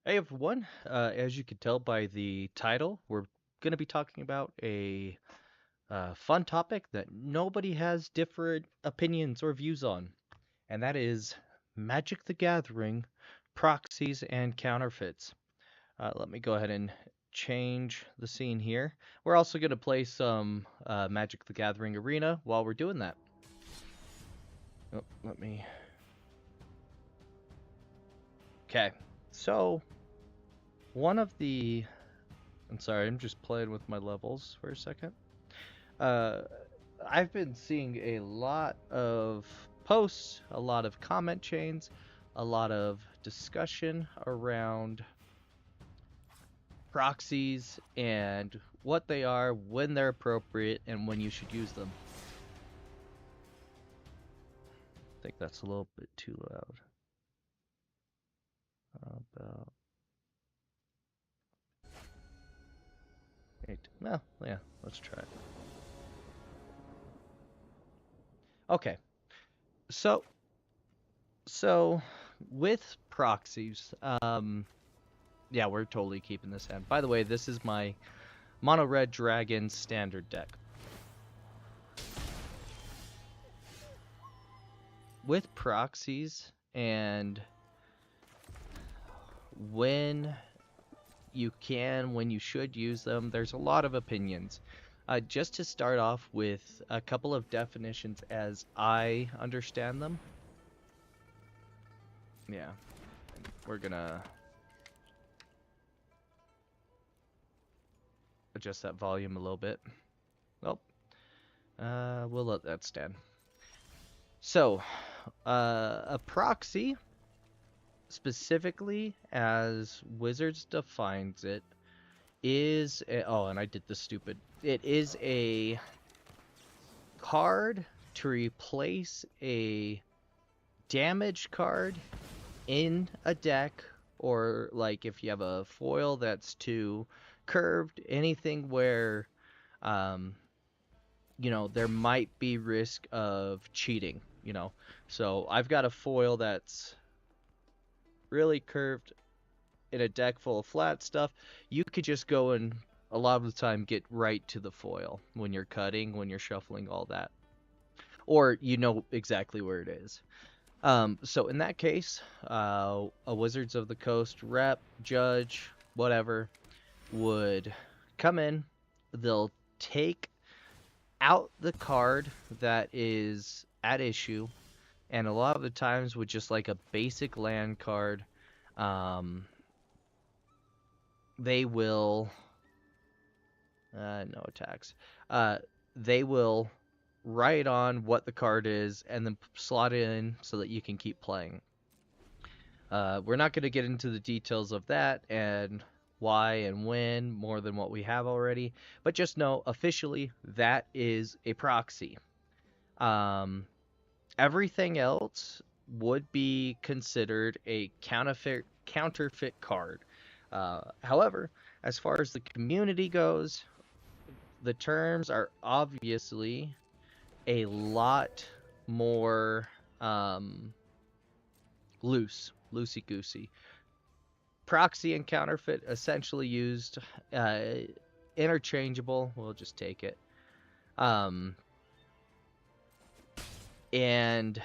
Hey everyone, as you can tell by the title, we're going to be talking about a fun topic that nobody has different opinions or views on, and that is Magic the Gathering, proxies, and counterfeits. Let me go ahead and change the scene here. We're also going to play some Magic the Gathering Arena while we're doing that. Oh, let me. Okay, so one of the. I'm sorry, I'm just playing with my levels for a second. Uh, I've been seeing a lot of posts, a lot of comment chains, a lot of discussion around proxies and what they are, when they're appropriate, and when you should use them. I think that's a little bit too loud. How about eight? Well, yeah, let's try it. Okay, so so with proxies, yeah, we're totally keeping this hand. By the way, this is my Mono Red Dragon standard deck. With proxies and when you can, when you should use them, there's a lot of opinions. Just to start off with a couple of definitions as I understand them. Yeah, we're gonna adjust that volume a little bit. Well, we'll let that stand. So, a proxy, specifically as Wizards defines it, oh, and I did this stupid. It is a card to replace a damage card in a deck, or like if you have a foil that's too curved, anything where um there might be risk of cheating. So I've got a foil that's really curved in a deck full of flat stuff. You could just go and a lot of the time get right to the foil when you're cutting, when you're shuffling, all that. Or you know exactly where it is. So in that case, a Wizards of the Coast rep, judge, whatever, would come in. They'll take out the card that is at issue, and a lot of the times with just like a basic land card, um, they will no attacks. Uh, they will write on what the card is and then slot it in so that you can keep playing. We're not going to get into the details of that and why and when more than what we have already, but just know officially that is a proxy. Um, Everything else would be considered a counterfeit card. However, as far as the community goes, the terms are obviously a lot more loosey goosey. Proxy and counterfeit essentially used uh, interchangeable. We'll just take it. Um, and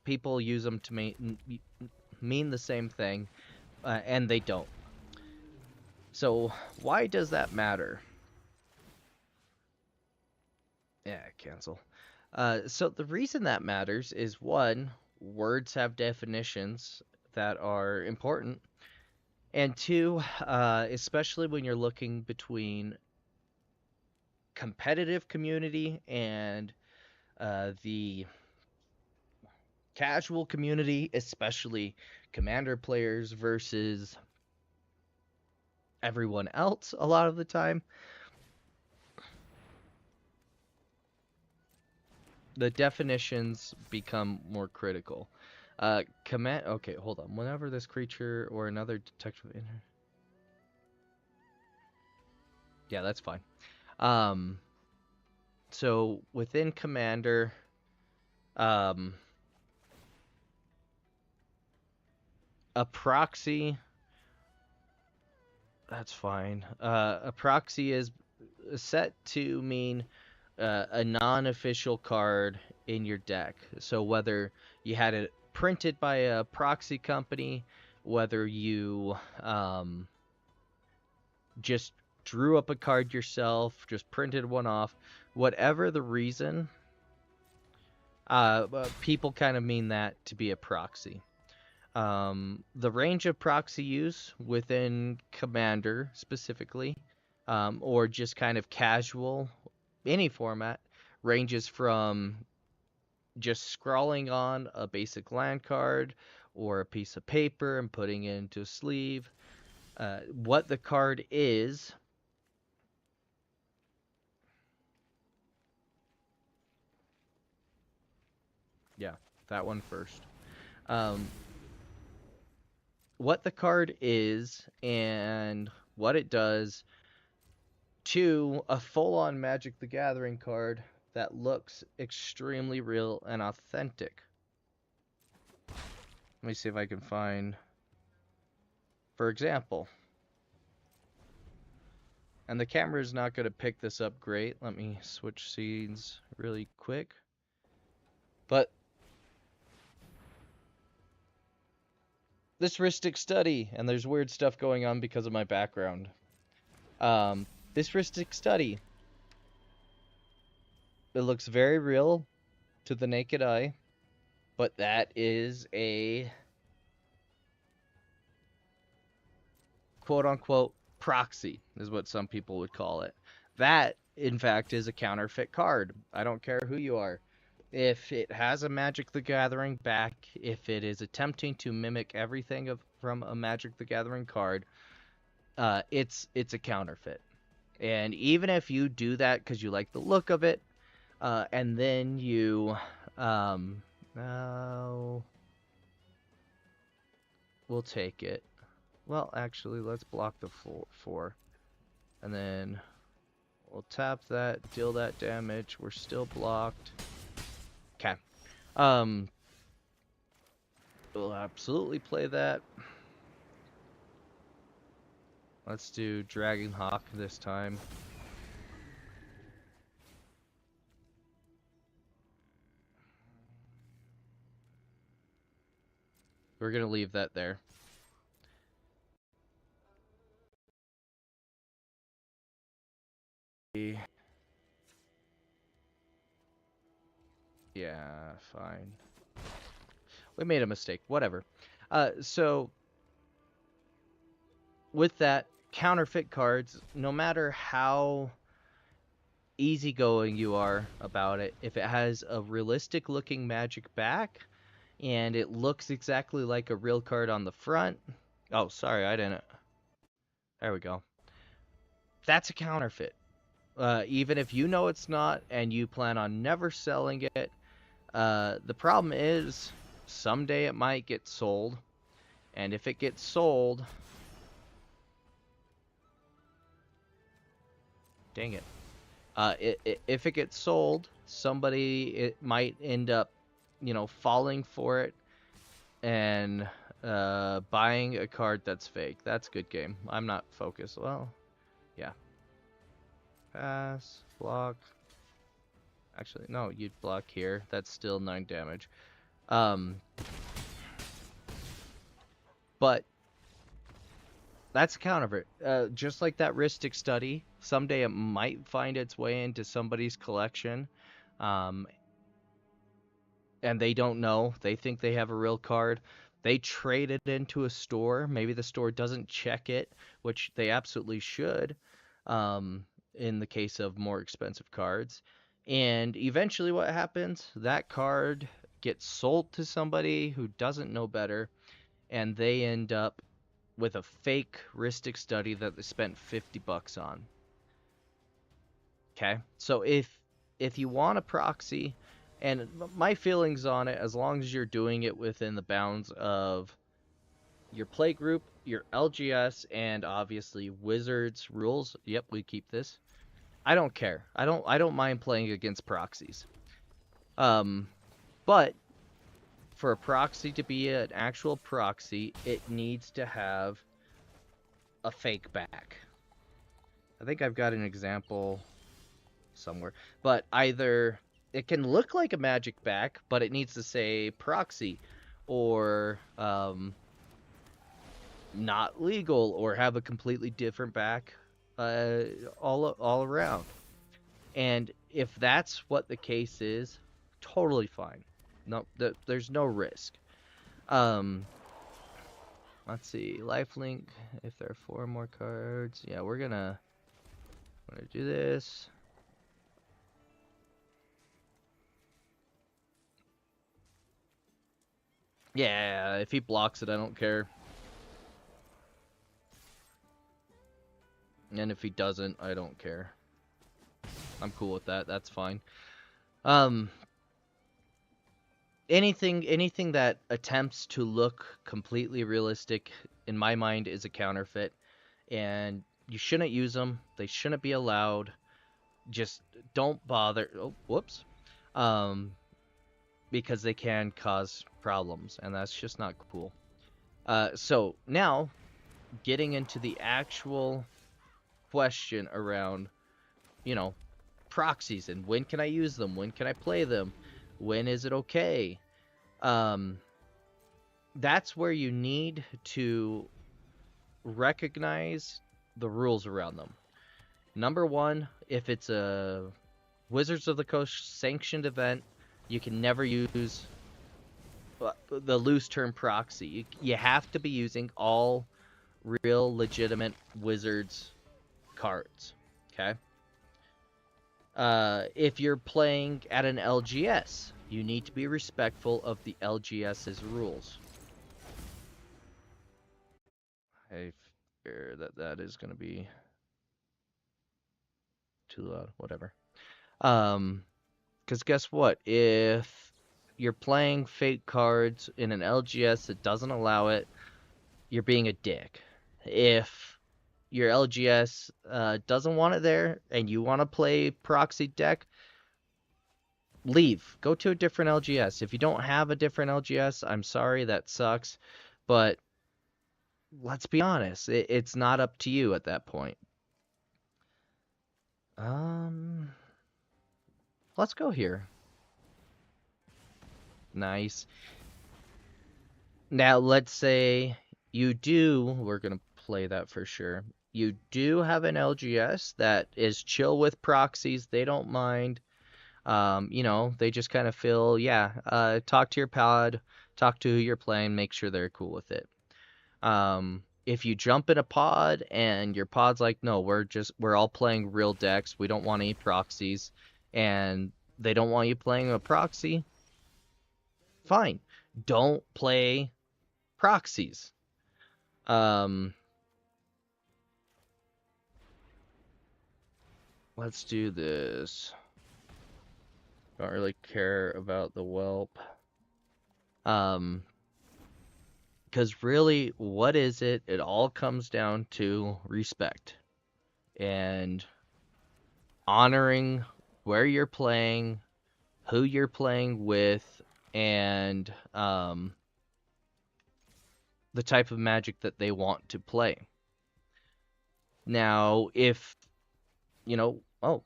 people use them to mean the same thing, and they don't. So why does that matter? Yeah, cancel. So the reason that matters is one, words have definitions that are important, and two, especially when you're looking between competitive community and the casual community, especially commander players versus everyone else a lot of the time, the definitions become more critical. Command. Okay, hold on. Whenever this creature or another detective yeah, that's fine. Um, so within Commander, um, a proxy, that's fine. A proxy is set to mean a non-official card in your deck. So whether you had it printed by a proxy company, whether you just drew up a card yourself, just printed one off, whatever the reason, people kind of mean that to be a proxy. The range of proxy use within Commander specifically, or just kind of casual, any format, ranges from just scrawling on a basic land card or a piece of paper and putting it into a sleeve. What the card is. Yeah, that one first. Um, what the card is and what it does to a full-on Magic the Gathering card that looks extremely real and authentic. Let me see if I can find, for example, and the camera is not going to pick this up great. Let me switch scenes really quick. But this Ristic Study, and there's weird stuff going on because of my background. This Ristic Study, it looks very real to the naked eye, but that is a quote-unquote proxy, is what some people would call it. That, in fact, is a counterfeit card. I don't care who you are. If it has a Magic the Gathering back, if it is attempting to mimic everything from a Magic the Gathering card, it's a counterfeit. And even if you do that because you like the look of it, and then you, we'll take it. Well, actually, let's block the 4. And then we'll tap that, deal that damage. We're still blocked. Okay. We'll absolutely play that. Let's do Dragon Hawk this time. We're gonna leave that there. Yeah, fine. We made a mistake. Whatever. So with that, counterfeit cards, no matter how easygoing you are about it, if it has a realistic looking Magic back and it looks exactly like a real card on the front. Oh, sorry, I didn't. There we go. That's a counterfeit. Even if you know it's not and you plan on never selling it, the problem is someday it might get sold. And if it gets sold, dang it. If it gets sold, it might end up, falling for it and buying a card that's fake. That's good game. I'm not focused. Well, yeah. Pass, block. Actually, no, you'd block here. That's still 9 damage. But that's a counterfeit. Just like that Ristic Study, someday it might find its way into somebody's collection. And they don't know. They think they have a real card. They trade it into a store. Maybe the store doesn't check it, which they absolutely should, in the case of more expensive cards. And eventually what happens? That card gets sold to somebody who doesn't know better, and they end up with a fake Ristic Study that they spent $50 on. Okay? So if you want a proxy, and my feelings on it, as long as you're doing it within the bounds of your play group, your LGS, and obviously Wizards rules. Yep, we keep this. I don't care. I don't mind playing against proxies. But for a proxy to be an actual proxy, it needs to have a fake back. I think I've got an example somewhere. But either it can look like a magic back, but it needs to say proxy, or not legal, or have a completely different back all around. And if that's what the case is, totally fine. No, there's no risk. Let's see, lifelink. If there are 4 more cards, yeah, we're gonna do this. Yeah, if he blocks it, I don't care. And if he doesn't, I don't care. I'm cool with that. That's fine. Anything that attempts to look completely realistic, in my mind, is a counterfeit, and you shouldn't use them. They shouldn't be allowed. Just don't bother. Oh, whoops. Because they can cause problems, and that's just not cool. So now, getting into the actual question around, proxies and when can I use them? When can I play them? When is it okay? That's where you need to recognize the rules around them. Number one, if it's a Wizards of the Coast sanctioned event, you can never use the loose term proxy. You have to be using all real legitimate Wizards cards. Okay? If you're playing at an LGS, you need to be respectful of the LGS's rules. I fear that is going to be too loud. Whatever. Because guess what? If you're playing fake cards in an LGS that doesn't allow it, you're being a dick. If your LGS doesn't want it there and you want to play proxy deck, leave. Go to a different LGS. If you don't have a different LGS, I'm sorry, that sucks. But let's be honest, it's not up to you at that point. Let's go here. Nice. Now, let's say you do, we're going to play that for sure. You do have an LGS that is chill with proxies. They don't mind. They just kind of feel, talk to your pod, talk to who you're playing, make sure they're cool with it. If you jump in a pod and your pod's like, no, we're all playing real decks, we don't want any proxies, and they don't want you playing a proxy, fine. Don't play proxies. Let's do this. Don't really care about the whelp. Because really, what is it? It all comes down to respect and honoring where you're playing, who you're playing with, and the type of Magic that they want to play. Now, if, oh,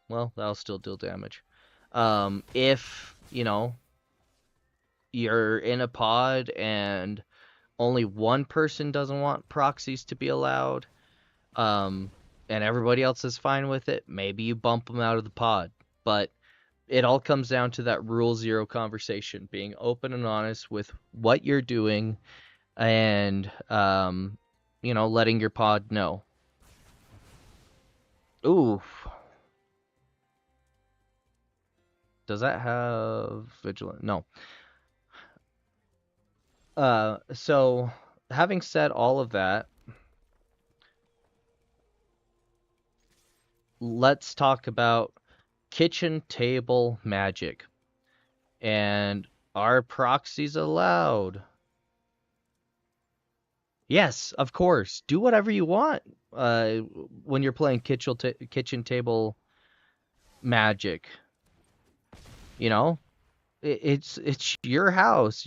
well, that'll still deal damage. If, you're in a pod and only one person doesn't want proxies to be allowed, and everybody else is fine with it, maybe you bump them out of the pod. But it all comes down to that rule zero conversation, being open and honest with what you're doing, and letting your pod know. Ooh. Does that have vigilant? No. So having said all of that, let's talk about kitchen table Magic. And are proxies allowed? Yes, of course. Do whatever you want when you're playing kitchen table Magic. it's your house.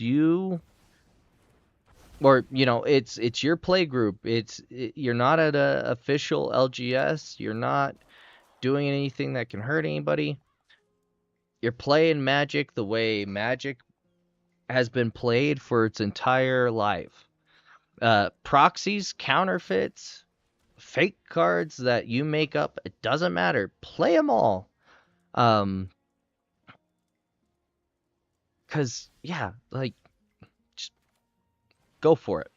It's your play group. You're not at a official LGS. You're not doing anything that can hurt anybody. You're playing Magic the way Magic has been played for its entire life. Proxies, counterfeits, fake cards that you make up, it doesn't matter. Play them all. Cause yeah, like just go for it.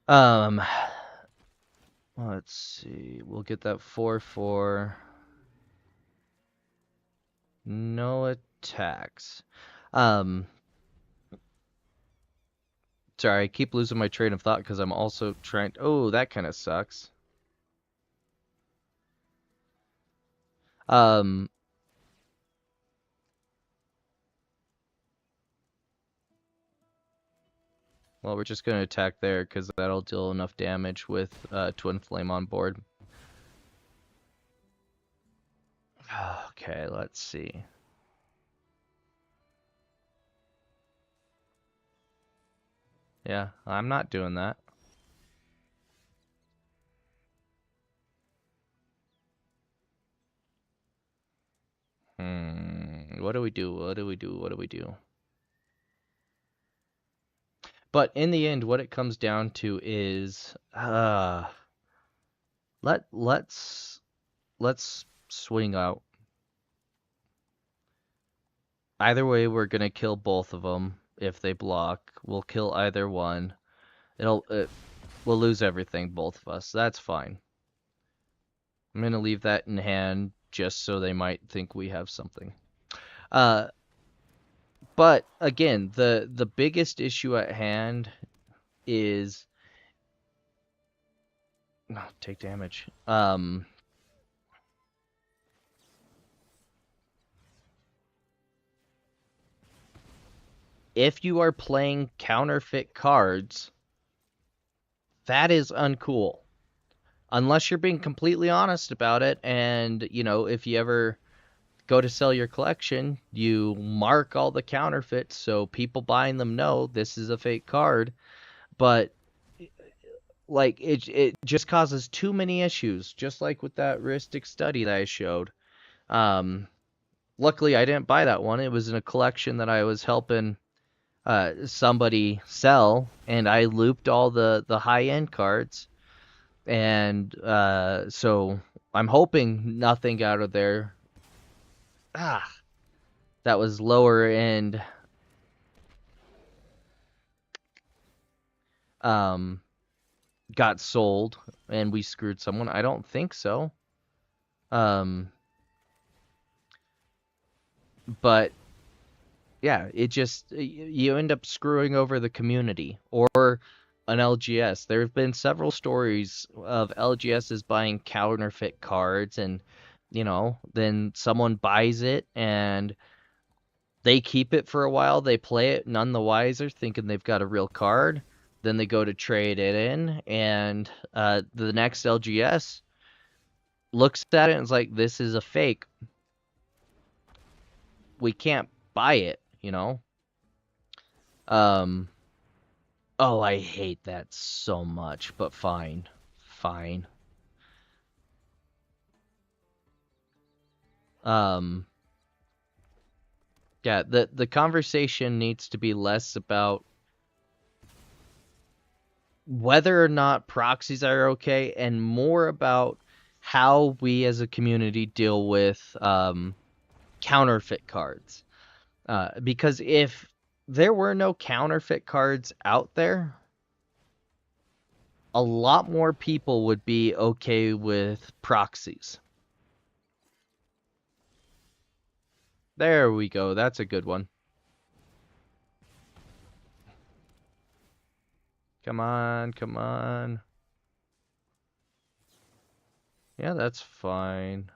Um, let's see. We'll get that 4/4. No attacks. Um, sorry, I keep losing my train of thought because I'm also trying. Oh, that kind of sucks. Um, well, we're just gonna attack there because that'll deal enough damage with Twin Flame on board. Okay, let's see. Yeah, I'm not doing that. What do we do? What do we do? What do we do? But in the end, what it comes down to is let's swing out. Either way, we're gonna kill both of them if they block. We'll kill either one. We'll lose everything, both of us. That's fine. I'm gonna leave that in hand just so they might think we have something. But again, the biggest issue at hand is take damage. If you are playing counterfeit cards, that is uncool. Unless you're being completely honest about it, and if you ever go to sell your collection, you mark all the counterfeits so people buying them know this is a fake card. But like it just causes too many issues, just like with that heuristic study that I showed. Luckily I didn't buy that one. It was in a collection that I was helping somebody sell, and I looped all the high end cards, and so I'm hoping nothing out of there that was lower end got sold and we screwed someone. I don't think so. But yeah, it just you end up screwing over the community or an LGS. There have been several stories of LGSs buying counterfeit cards, and then someone buys it and they keep it for a while. They play it none the wiser, thinking they've got a real card. Then they go to trade it in, and the next LGS looks at it and is like, "This is a fake. We can't buy it." Oh, I hate that so much, but fine. Fine. Um, yeah, the conversation needs to be less about whether or not proxies are okay and more about how we as a community deal with counterfeit cards. Because if there were no counterfeit cards out there, a lot more people would be okay with proxies. There we go. That's a good one. Come on, come on. Yeah, that's fine.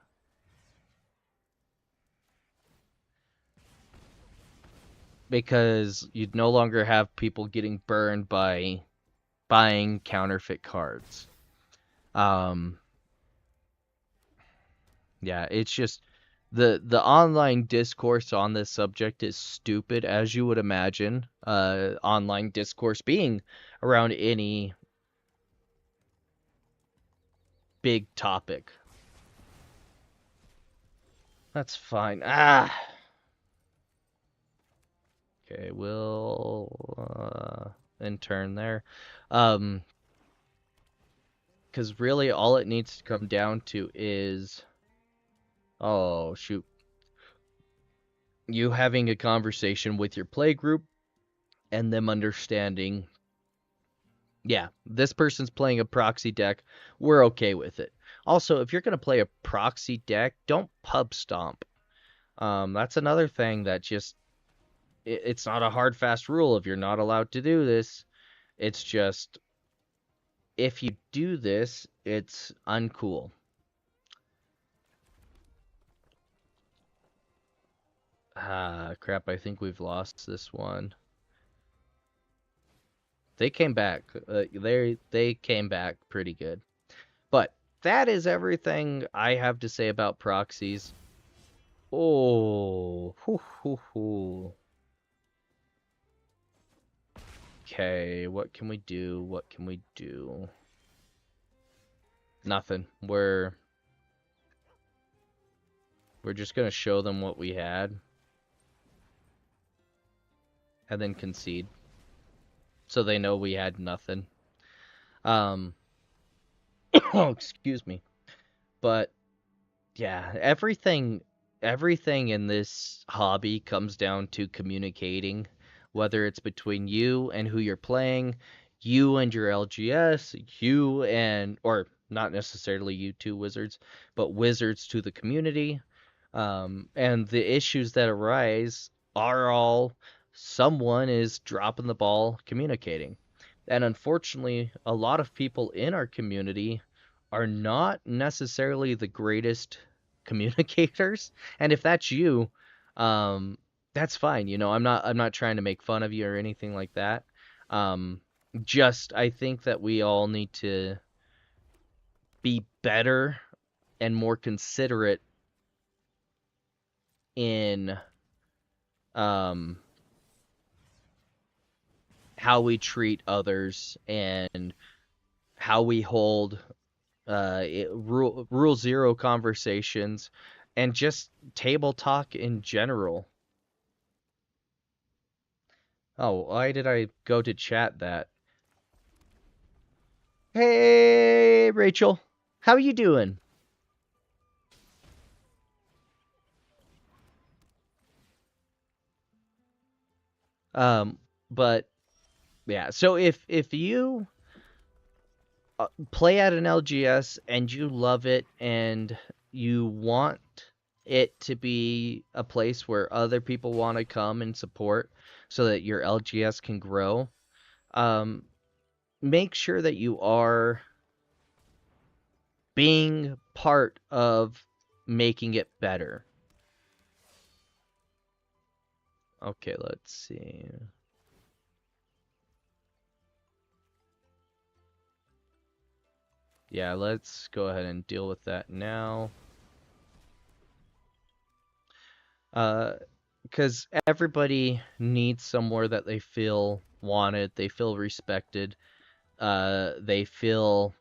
Because you'd no longer have people getting burned by buying counterfeit cards. Yeah, it's just The online discourse on this subject is stupid, as you would imagine. Online discourse being around any big topic. That's fine. Okay, we'll intern there. Um, because really all it needs to come down to is, oh shoot, you having a conversation with your play group and them understanding, yeah, this person's playing a proxy deck, we're okay with it. Also, if you're going to play a proxy deck, don't pub stomp. That's another thing that just, it's not a hard fast rule if you're not allowed to do this. It's just, if you do this, it's uncool. Ah, crap, I think we've lost this one. They came back. They came back pretty good. But that is everything I have to say about proxies. Oh, hoo, hoo, hoo. Okay, what can we do? What can we do? Nothing. We're just gonna show them what we had and then concede, so they know we had nothing. Oh, excuse me. But yeah, everything in this hobby comes down to communicating, whether it's between you and who you're playing, you and your LGS, you and, or not necessarily you two wizards, but wizards to the community. And the issues that arise are all someone is dropping the ball communicating. And unfortunately, a lot of people in our community are not necessarily the greatest communicators. And if that's you, that's fine. I'm not trying to make fun of you or anything like that. Um, just I think that we all need to be better and more considerate in um how we treat others and how we hold rule zero conversations and just table talk in general. Oh, why did I go to chat that? Hey, Rachel, how you doing? Um, but yeah, so if you play at an LGS and you love it and you want it to be a place where other people want to come and support so that your LGS can grow, um, make sure that you are being part of making it better. Okay, let's see. Yeah, let's go ahead and deal with that now. Because everybody needs somewhere that they feel wanted, they feel respected, they feel,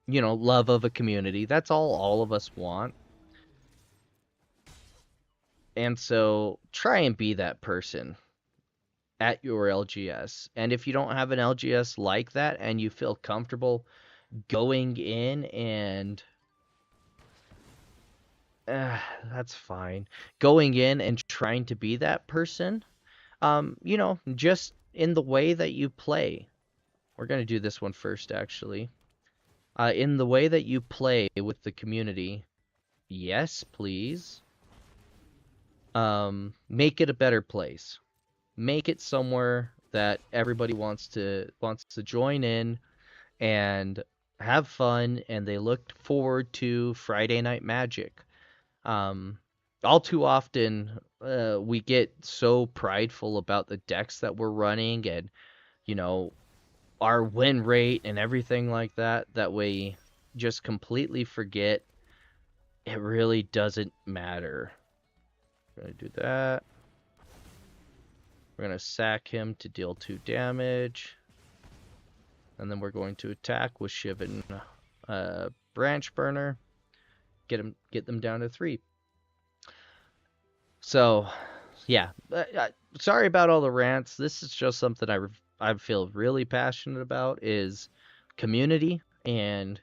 love of a community. That's all of us want. And so try and be that person at your LGS. And if you don't have an LGS like that and you feel comfortable going in and that's fine. Going in and trying to be that person, just in the way that you play. We're going to do this one first, actually. In the way that you play with the community, yes, please. Make it a better place. Make it somewhere that everybody wants to join in and have fun, and they look forward to Friday Night Magic. Um, all too often, we get so prideful about the decks that we're running and, you know, our win rate and everything like that, that we just completely forget it really doesn't matter. We're going to do that. We're going to sack him to deal 2 damage. And then we're going to attack with Shiv and Branch Burner. Get them down to 3. So, yeah. Sorry about all the rants. This is just something I feel really passionate about, is community and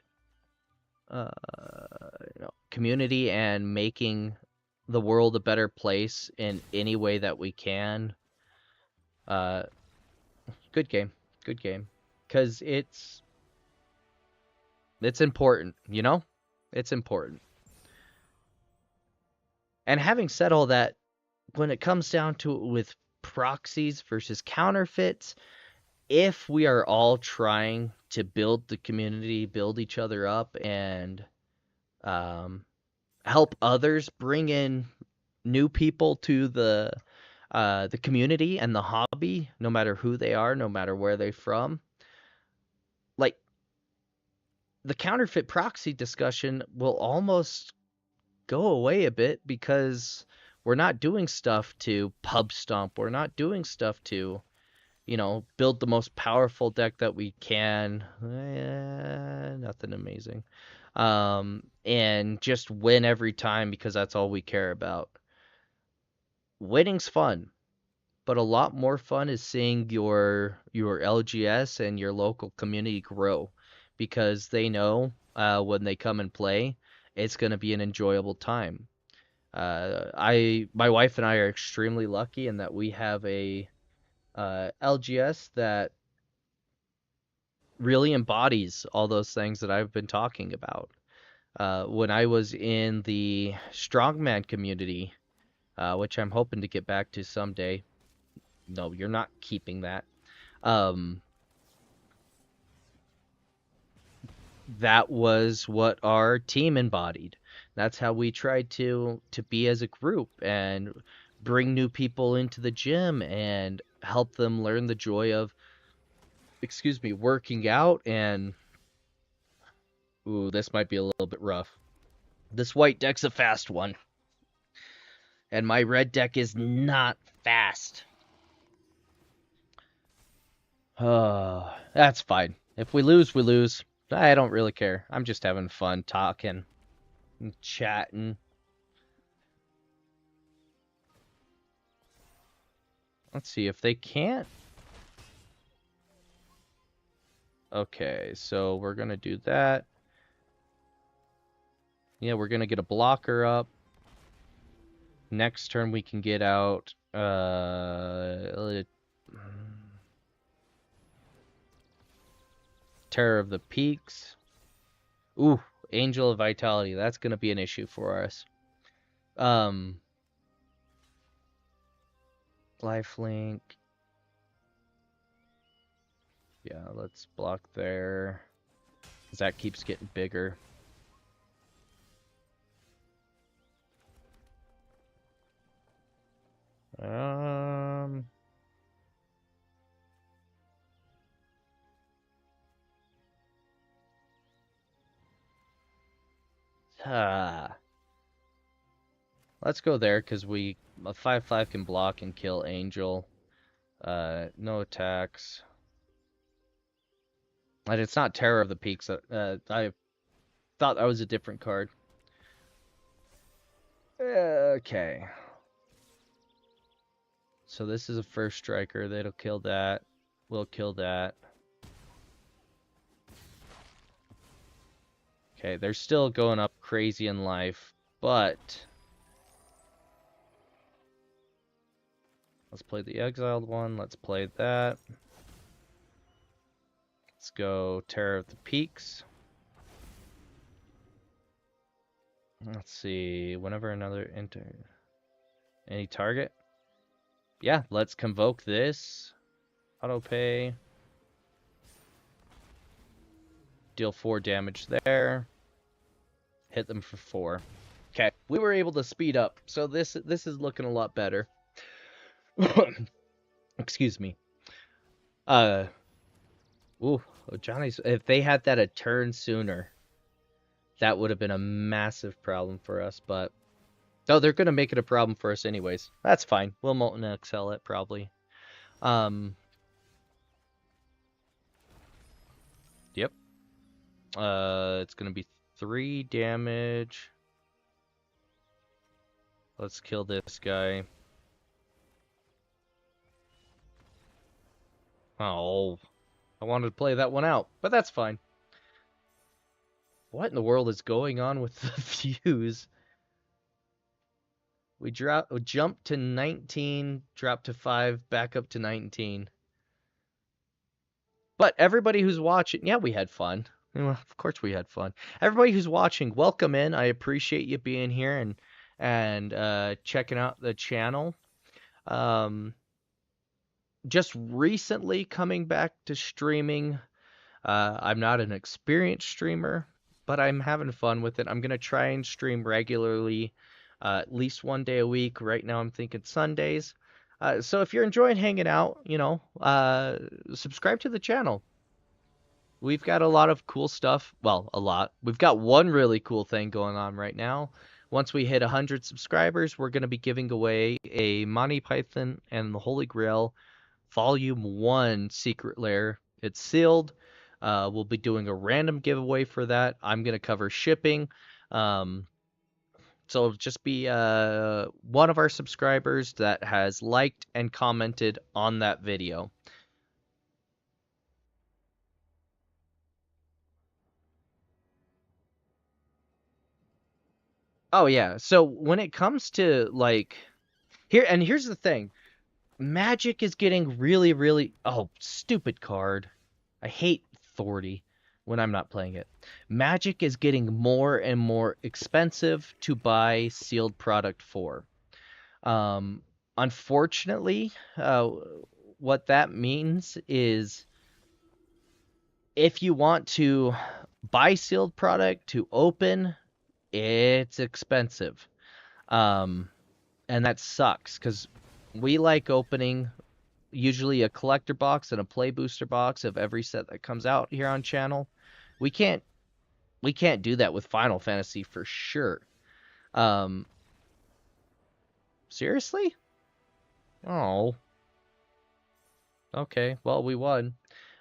community and making the world a better place in any way that we can. Good game, because it's important, it's important. And having said all that, when it comes down to it with proxies versus counterfeits, if we are all trying to build the community, build each other up, and help others bring in new people to the community and the hobby, no matter who they are, no matter where they're from, like, the counterfeit proxy discussion will almost go away a bit, because we're not doing stuff to pub stomp. We're not doing stuff to, build the most powerful deck that we can. Nothing amazing. And just win every time because that's all we care about. Winning's fun, but a lot more fun is seeing your LGS and your local community grow, because they know when they come and play, it's going to be an enjoyable time. My wife and I are extremely lucky in that we have a LGS that really embodies all those things that I've been talking about. When I was in the strongman community, which I'm hoping to get back to someday. No, you're not keeping that. That was what our team embodied. That's how we tried to be as a group and bring new people into the gym and help them learn the joy of, working out. And ooh, this might be a little bit rough. This white deck's a fast one, and my red deck is not fast. That's fine. If we lose, we lose. I don't really care. I'm just having fun talking and chatting. Let's see if they can't. Okay, so we're going to do that. Yeah, we're going to get a blocker up. Next turn we can get out Terror of the Peaks. Ooh, Angel of Vitality. That's going to be an issue for us. Lifelink. Yeah, let's block there, because that keeps getting bigger. Let's go there, because a 5/5 can block and kill Angel. No attacks. And it's not Terror of the Peaks. I thought that was a different card. Okay. So this is a first striker. That'll kill that. We'll kill that. Okay, they're still going up crazy in life, but let's play the exiled one. Let's play that. Let's go Terror of the Peaks. Let's see. Whenever another any target. Yeah, let's convoke this. Auto pay. Deal 4 damage there. Hit them for 4. Okay, we were able to speed up, so this is looking a lot better. Excuse me. Ooh, Johnny's. If they had that a turn sooner, That would have been a massive problem for us, but oh, they're gonna make it a problem for us anyways. That's fine. We'll Molten Excel it probably. Um, yep. It's gonna be 3 damage. Let's kill this guy. Oh, I wanted to play that one out, but that's fine. What in the world is going on with the views? We jumped to 19, dropped to 5, back up to 19. But everybody who's watching, yeah, we had fun. Well, of course we had fun. Everybody who's watching, welcome in. I appreciate you being here and checking out the channel. Just recently coming back to streaming. I'm not an experienced streamer, but I'm having fun with it. I'm gonna try and stream regularly, at least 1 day a week. Right now, I'm thinking Sundays. So if you're enjoying hanging out, subscribe to the channel. We've got a lot of cool stuff. Well, a lot. We've got one really cool thing going on right now. Once we hit 100 subscribers, we're going to be giving away a Monty Python and the Holy Grail Volume 1 Secret Lair. It's sealed. We'll be doing a random giveaway for that. I'm going to cover shipping. So it'll just be one of our subscribers that has liked and commented on that video. Oh yeah. So when it comes to like here's the thing. Magic is getting really, really stupid card. I hate Authority when I'm not playing it. Magic is getting more and more expensive to buy sealed product for. Unfortunately, what that means is if you want to buy sealed product to open, it's expensive. Um, and that sucks because we like opening usually a collector box and a play booster box of every set that comes out here on channel. We can't do that with Final Fantasy for sure. Um, seriously? Oh, okay. Well, we won.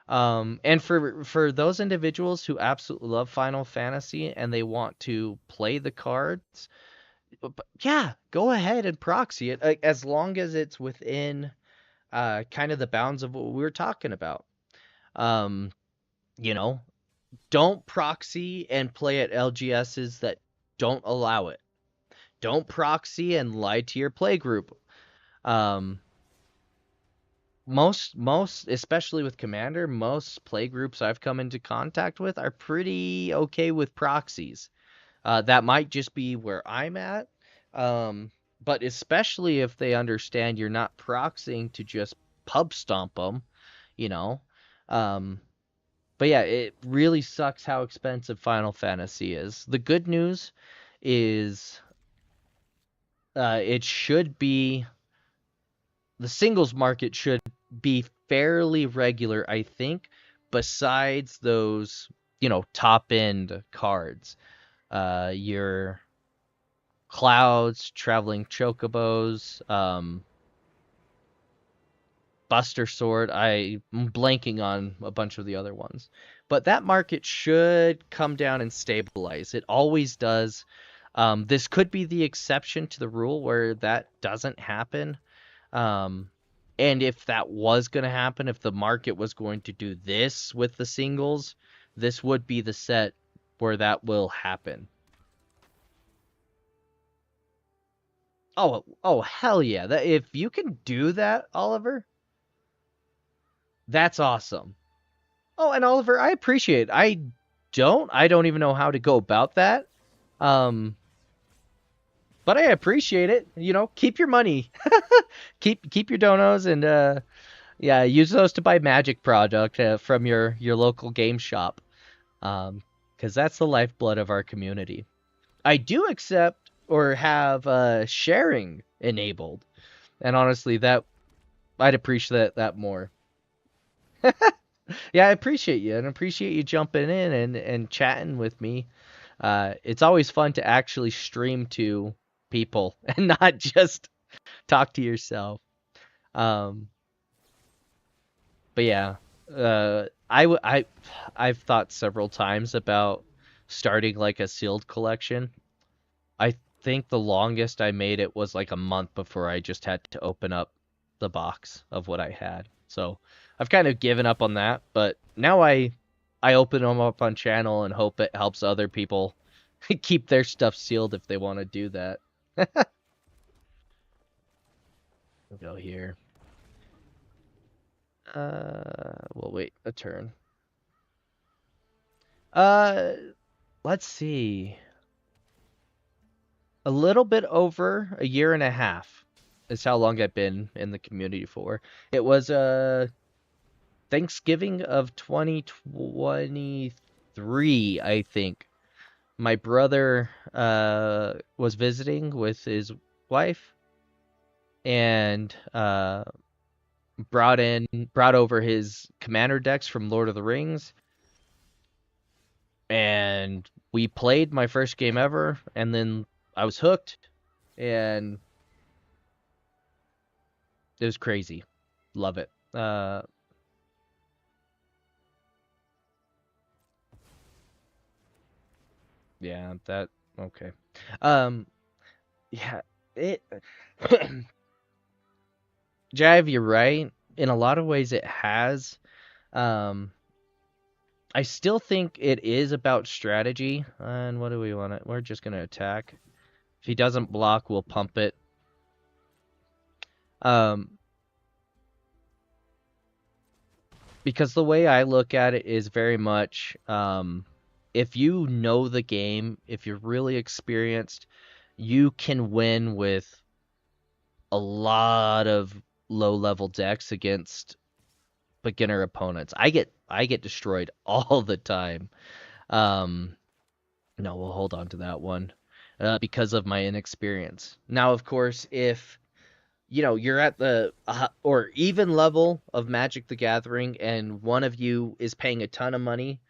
And for those individuals who absolutely love Final Fantasy and they want to play the cards, yeah, go ahead and proxy it as long as it's within kind of the bounds of what we were talking about. Um, you know, don't proxy and play at LGSs that don't allow it. Don't proxy and lie to your play group. Um, most especially with Commander, most play groups I've come into contact with are pretty okay with proxies. That might just be where I'm at. But especially if they understand you're not proxying to just pub stomp them, you know. Um, but yeah, it really sucks how expensive Final Fantasy is. The good news is it should be the singles market should be fairly regular, I think, besides those, top end cards. Your Clouds, Traveling Chocobos, Buster Sword. I'm blanking on a bunch of the other ones. But that market should come down and stabilize. It always does. This could be the exception to the rule where that doesn't happen. And if that was going to happen, if the market was going to do this with the singles, this would be the set where that will happen. Oh, hell yeah. If you can do that, Oliver, that's awesome. Oh, and Oliver, I appreciate it. I don't even know how to go about that. But I appreciate it. Keep your money. keep your donos and yeah, use those to buy Magic product from your local game shop. Because that's the lifeblood of our community. I do accept or have sharing enabled. And honestly, that I'd appreciate that more. Yeah, I appreciate you and appreciate you jumping in and chatting with me. It's always fun to actually stream to people and not just talk to yourself. Um, but yeah, I've thought several times about starting like a sealed collection. I think the longest I made it was like a month before I just had to open up the box of what I had. So I've kind of given up on that, but now I open them up on channel and hope it helps other people keep their stuff sealed if they want to do that. We'll go here. We'll wait a turn. Uh, let's see. A little bit over a year and a half is how long I've been in the community for. It was Thanksgiving of 2023, I think. My brother was visiting with his wife and brought over his commander decks from Lord of the Rings, and we played my first game ever, and then I was hooked, and it was crazy. Love it. Yeah, that okay. Um, yeah, it Jive, you're right. In a lot of ways it has. Um, I still think it is about strategy. And what do we want to? We're just gonna attack. If he doesn't block, we'll pump it. Um, because the way I look at it is very much, if you know the game, if you're really experienced, you can win with a lot of low level decks against beginner opponents. I get destroyed all the time. Um, no, we'll hold on to that one because of my inexperience. Now, of course, if you're at the or even level of Magic the Gathering, and one of you is paying a ton of money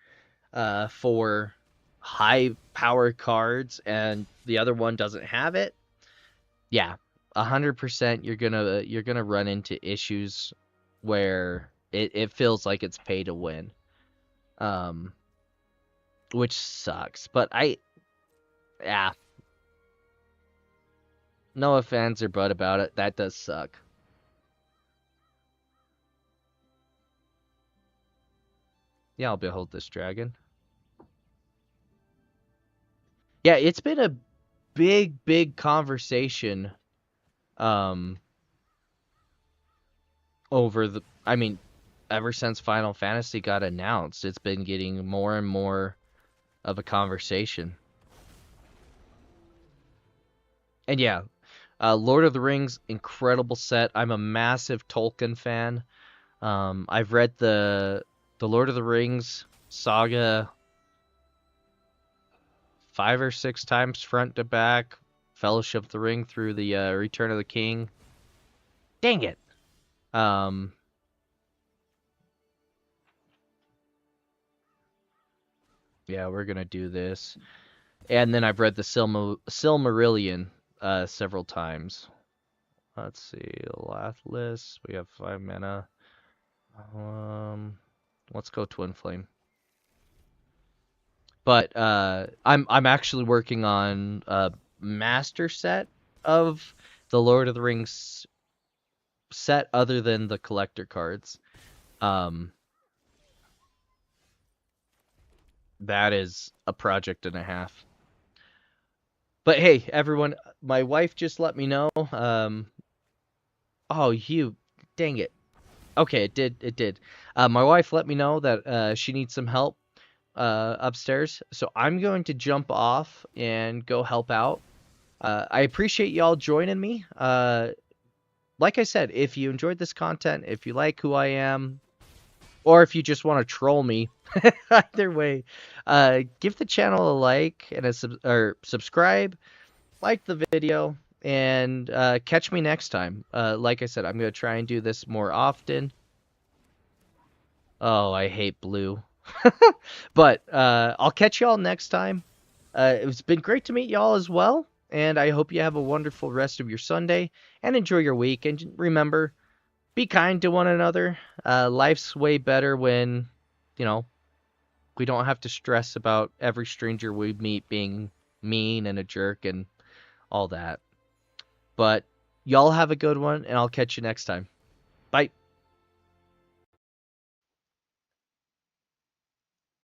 for high power cards, and the other one doesn't have it, yeah, 100% you're gonna run into issues where it feels like it's pay to win, um, which sucks. But yeah, no offense or but about it, that does suck. Yeah, I'll behold this dragon. Yeah, it's been a big conversation, um, over I mean, ever since Final Fantasy got announced, it's been getting more and more of a conversation. And yeah, Lord of the Rings, incredible set. I'm a massive Tolkien fan. I've read the Lord of the Rings saga 5 or 6 times front to back. Fellowship of the Ring through the Return of the King. Dang it. Um, yeah, we're gonna do this. And then I've read the Silmarillion several times. Let's see, Lathless. We have 5 mana. Um, let's go Twin Flame. But I'm actually working on a master set of the Lord of the Rings set other than the collector cards. Um, that is a project and a half. But hey, everyone, my wife just let me know. Oh, dang it. Okay, it did. My wife let me know that she needs some help upstairs, so I'm going to jump off and go help out. I appreciate y'all joining me. Like I said, if you enjoyed this content, if you like who I am, or if you just want to troll me, either way, give the channel a like and or subscribe, like the video, and catch me next time. Like I said, I'm gonna try and do this more often. Oh, I hate blue. But I'll catch y'all next time. It's been great to meet y'all as well, and I hope you have a wonderful rest of your Sunday and enjoy your week. And remember, be kind to one another. Life's way better when, you know, we don't have to stress about every stranger we meet being mean and a jerk and all that. But y'all have a good one, and I'll catch you next time. Bye.